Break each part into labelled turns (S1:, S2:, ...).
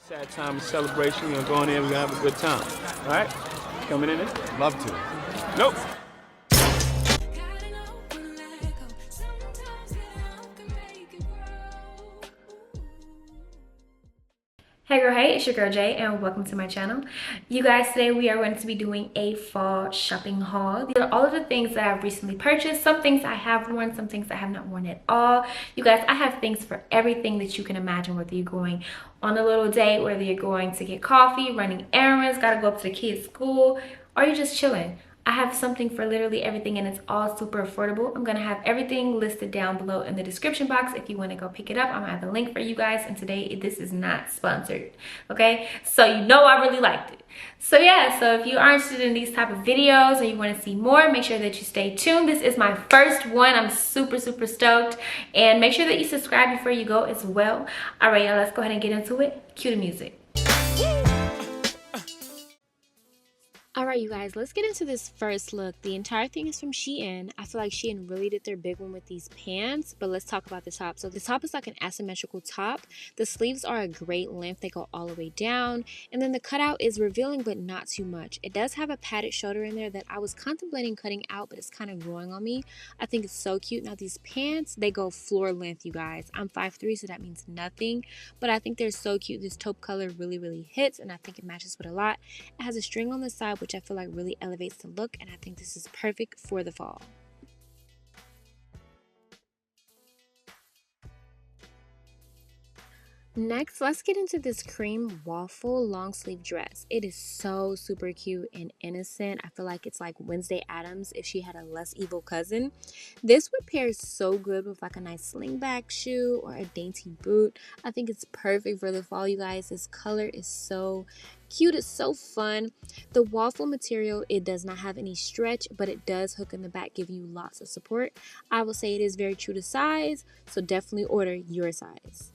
S1: Sad time of celebration. We're gonna go in there. We're gonna have a good time. All right? Coming in there?
S2: Love to.
S1: Nope.
S3: Hey girl, hey, it's your girl Jay and welcome to my channel. You guys, today we are going to be doing a fall shopping haul. These are all of the things that I've recently purchased. Some things I have worn, some things I have not worn at all. You guys, I have things for everything that you can imagine, whether you're going on a little date, whether you're going to get coffee, running errands, gotta go up to the kids' school, or you're just chilling. I have something for literally everything and it's all super affordable. I'm gonna have everything listed down below in the description box if you want to go pick it up. I'm gonna have the link for you guys, and today this is not sponsored, okay? So you know I really liked it. So yeah, so if you are interested in these type of videos or you want to see more, make sure that you stay tuned. This is my first one. I'm super stoked, and make sure that you subscribe before you go as well. All right, y'all, let's go ahead and get into it. Cue the music. Alright, you guys, let's get into this first look. The entire thing is from Shein. I feel like Shein really did their big one with these pants, but let's talk about the top. So the top is like an asymmetrical top. The sleeves are a great length. They go all the way down, and then the cutout is revealing but not too much. It does have a padded shoulder in there that I was contemplating cutting out, but it's kind of growing on me. I think it's so cute. Now these pants, they go floor length, you guys. I'm 5'3", so that means nothing, but I think they're so cute. This taupe color really hits, and I think it matches with a lot. It has a string on the side, which I feel like really elevates the look, and I think this is perfect for the fall. Next, let's get into this cream waffle long sleeve dress. It is so super cute and innocent. I feel like it's like Wednesday Addams if she had a less evil cousin. This would pair so good with like a nice slingback shoe or a dainty boot. I think it's perfect for the fall, you guys. This color is so cute. It's so fun. The waffle material, it does not have any stretch, but it does hook in the back, giving you lots of support. I will say it is very true to size, so definitely order your size.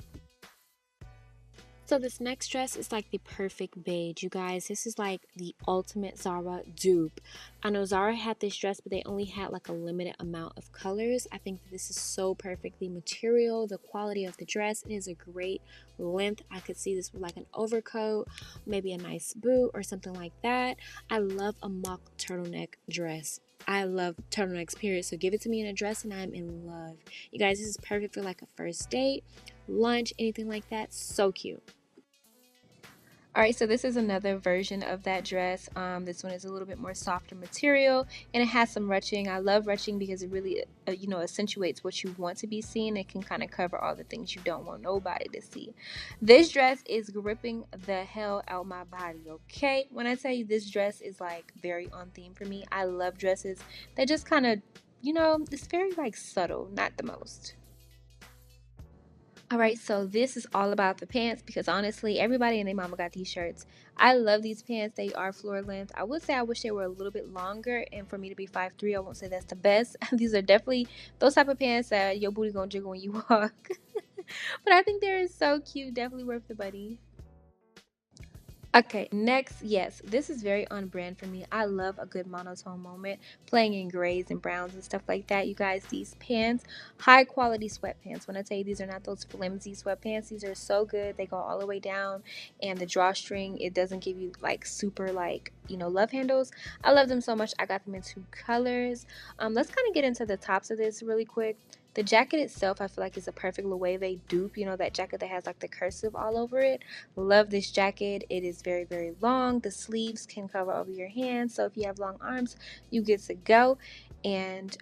S3: So this next dress is like the perfect beige, you guys. This is like the ultimate Zara dupe. I know Zara had this dress, but they only had like a limited amount of colors. I think that this is so perfect. The material, the quality of the dress, it is a great length. I could see this with like an overcoat, maybe a nice boot or something like that. I love a mock turtleneck dress. I love turtlenecks, period. So give it to me in a dress and I'm in love. You guys, this is perfect for like a first date, lunch, anything like that. So cute. Alright, so this is another version of that dress. This one is a little bit more softer material, and it has some ruching. I love ruching because it really, accentuates what you want to be seen. It can kind of cover all the things you don't want nobody to see. This dress is gripping the hell out my body, okay? When I tell you this dress is like very on theme for me, I love dresses that just kind of, it's very like subtle, not the most. Alright, so this is all about the pants because honestly, everybody and their mama got these shirts. I love these pants. They are floor length. I would say I wish they were a little bit longer, and for me to be 5'3", I won't say that's the best. These are definitely those type of pants that your booty gonna jiggle when you walk. But I think they're so cute. Definitely worth the money. Okay, next, yes, this is very on brand for me. I love a good monotone moment, playing in grays and browns and stuff like that. You guys, these pants, high quality sweatpants. When I tell you these are not those flimsy sweatpants, these are so good. They go all the way down, and the drawstring, it doesn't give you like super like, love handles. I love them so much. I got them in 2 colors. Let's kind of get into the tops of this really quick. The jacket itself, I feel like, is a perfect Loewe dupe. That jacket that has like the cursive all over it. Love this jacket. It is very long. The sleeves can cover over your hands, so if you have long arms, you get to go. And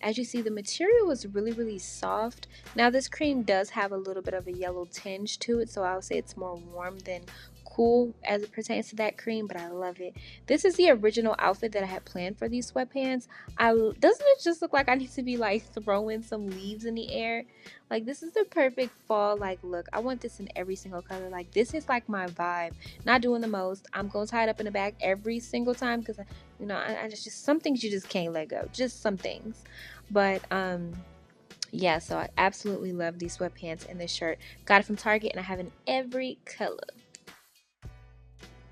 S3: as you see, the material is really soft. Now this cream does have a little bit of a yellow tinge to it, so I would say it's more warm than cool as it pertains to that cream, but I love it. This is the original outfit that I had planned for these sweatpants. Doesn't it just look like I need to be like throwing some leaves in the air? Like, this is the perfect fall like look. I want this in every single color. Like, this is like my vibe. Not doing the most. I'm gonna tie it up in the back every single time because I just some things you just can't let go. Just some things. But yeah, so I absolutely love these sweatpants and this shirt. Got it from Target, and I have in every color.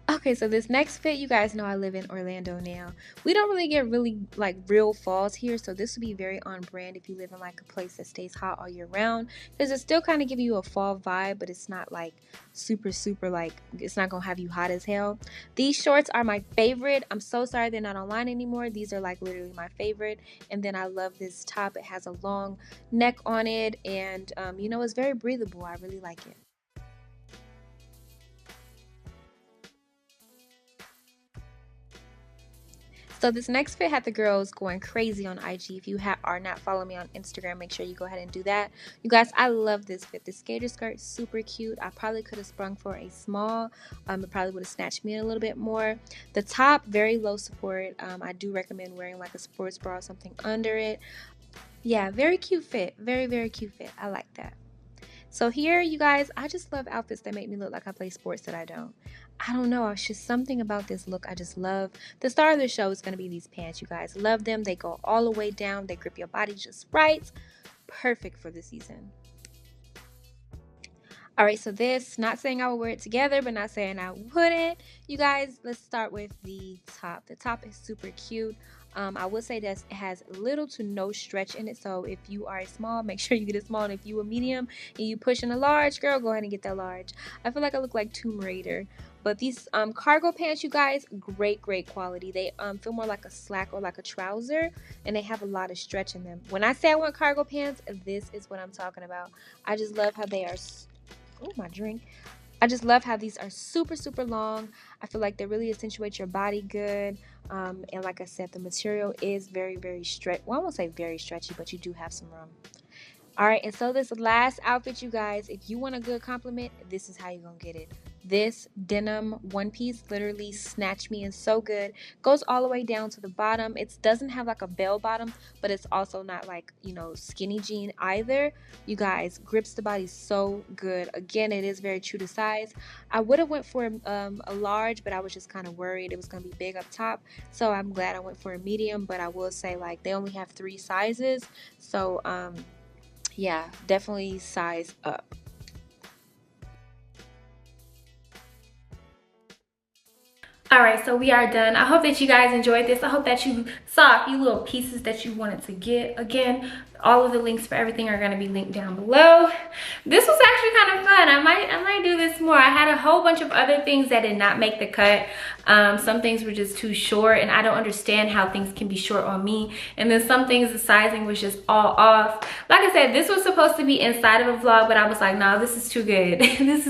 S3: Okay, so this next fit, you guys know I live in Orlando now. We don't really get like real falls here, so this would be very on brand if you live in like a place that stays hot all year round, because it still kind of give you a fall vibe, but it's not like super like, it's not gonna have you hot as hell. These shorts are my favorite. I'm so sorry they're not online anymore. These are like literally my favorite. And then I love this top. It has a long neck on it, and you know, it's very breathable. I really like it. So this next fit had the girls going crazy on IG. If you are not following me on Instagram, make sure you go ahead and do that. You guys, I love this fit. The skater skirt, super cute. I probably could have sprung for a small. It probably would have snatched me in a little bit more. The top, very low support. I do recommend wearing like a sports bra or something under it. Yeah, very cute fit. Very cute fit. I like that. So here, you guys, I just love outfits that make me look like I play sports that I don't. I don't know. It's just something about this look I just love. The star of the show is going to be these pants, you guys. Love them. They go all the way down. They grip your body just right. Perfect for the season. All right, so this, not saying I would wear it together, but not saying I wouldn't. You guys, let's start with the top. The top is super cute. I would say that it has little to no stretch in it. So if you are a small, make sure you get a small. And if you a medium and you pushing a large, girl, go ahead and get that large. I feel like I look like Tomb Raider. But these cargo pants, you guys, great quality. They feel more like a slack or like a trouser, and they have a lot of stretch in them. When I say I want cargo pants, this is what I'm talking about. I just love how they are. Oh, my drink. I just love how these are super long. I feel like they really accentuate your body good. And like I said, the material is very stretchy. Well, I won't say very stretchy, but you do have some room. All right, and so this last outfit, you guys, if you want a good compliment, this is how you're gonna get it. This denim one piece literally snatched me in so good. Goes all the way down to the bottom. It doesn't have like a bell bottom, but it's also not like, you know, skinny jean either. You guys, grips the body so good. Again, it is very true to size. I would have went for a large, but I was just kind of worried it was gonna be big up top. So I'm glad I went for a medium, but I will say like they only have 3 sizes. So yeah, definitely size up. Alright, so we are done. I hope that you guys enjoyed this. I hope that you saw a few little pieces that you wanted to get. Again, all of the links for everything are going to be linked down below. This was actually kind of fun. I might do this more. I had a whole bunch of other things that did not make the cut. Some things were just too short, and I don't understand how things can be short on me. And then some things, the sizing was just all off. Like I said, this was supposed to be inside of a vlog, but I was like, no, this is too good. this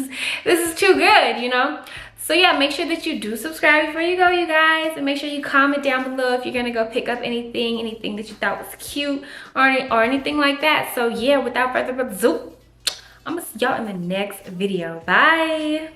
S3: is too good, you know? So yeah, make sure that you do subscribe before you go, you guys, and make sure you comment down below if you're gonna go pick up anything that you thought was cute or anything like that. So yeah, without further ado, I'm gonna see y'all in the next video. Bye.